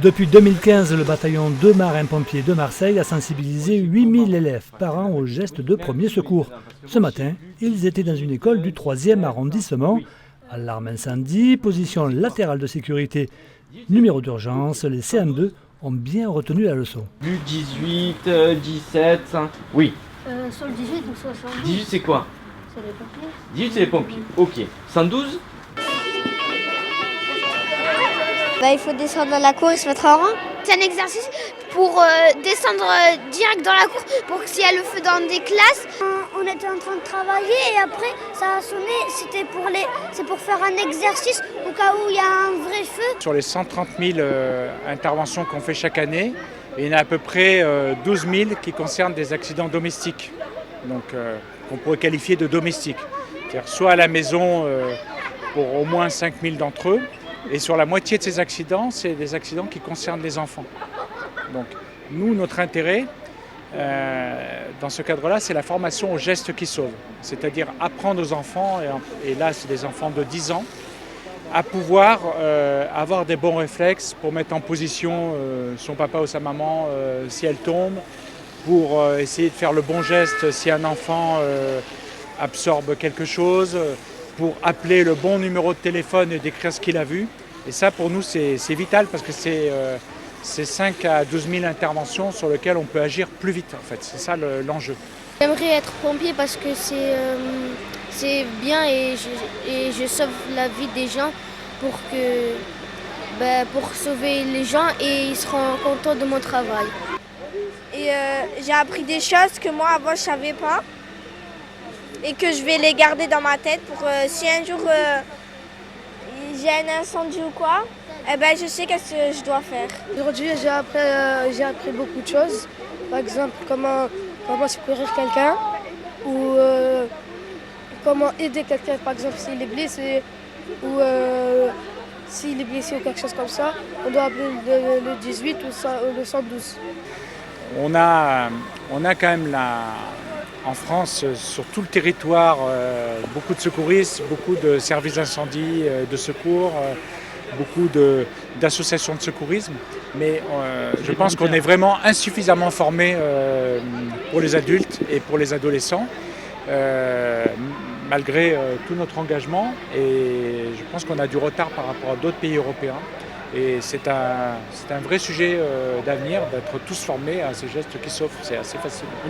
Depuis 2015, le bataillon de marins-pompiers de Marseille a sensibilisé 8000 élèves par an aux gestes de premier secours. Ce matin, ils étaient dans une école du 3e arrondissement. Alarme incendie, position latérale de sécurité, numéro d'urgence, les CM2 ont bien retenu la leçon. Du 18, 17, oui. Sur le 18 ou 72. 18 c'est quoi? C'est les pompiers. 18 c'est les pompiers, ok. 112? Il faut descendre dans la cour et se mettre en rang. C'est un exercice pour descendre direct dans la cour pour qu'il y ait le feu dans des classes. On était en train de travailler et après ça a sonné, c'est pour faire un exercice au cas où il y a un vrai feu. Sur les 130 000 interventions qu'on fait chaque année, il y en a à peu près 12 000 qui concernent des accidents domestiques, donc qu'on pourrait qualifier de domestiques. C'est-à-dire soit à la maison pour au moins 5 000 d'entre eux, et sur la moitié de ces accidents, c'est des accidents qui concernent les enfants. Donc nous, notre intérêt, dans ce cadre-là, c'est la formation aux gestes qui sauvent. C'est-à-dire apprendre aux enfants, et là c'est des enfants de 10 ans, à pouvoir avoir des bons réflexes pour mettre en position son papa ou sa maman si elle tombe, pour essayer de faire le bon geste si un enfant absorbe quelque chose, pour appeler le bon numéro de téléphone et décrire ce qu'il a vu. Et ça, pour nous, c'est vital parce que c'est 5 à 12 000 interventions sur lesquelles on peut agir plus vite, en fait. C'est ça l'enjeu. J'aimerais être pompier parce que c'est bien et je sauve la vie des gens pour sauver les gens et ils seront contents de mon travail. Et j'ai appris des choses que moi, avant, je ne savais pas. Et que je vais les garder dans ma tête pour si un jour j'ai un incendie ou quoi, eh ben, je sais qu'est-ce que je dois faire. Aujourd'hui, j'ai appris beaucoup de choses. Par exemple, comment secourir quelqu'un ou comment aider quelqu'un, par exemple, s'il est blessé ou s'il est blessé ou quelque chose comme ça. On doit appeler le 18 ou le 112. On a quand même en France, sur tout le territoire, beaucoup de secouristes, beaucoup de services d'incendie, de secours, beaucoup d'associations de secourisme. Mais je pense qu'on est vraiment insuffisamment formés pour les adultes et pour les adolescents, malgré tout notre engagement. Et je pense qu'on a du retard par rapport à d'autres pays européens. Et c'est un vrai sujet d'avenir d'être tous formés à ces gestes qui sauvent. C'est assez facile.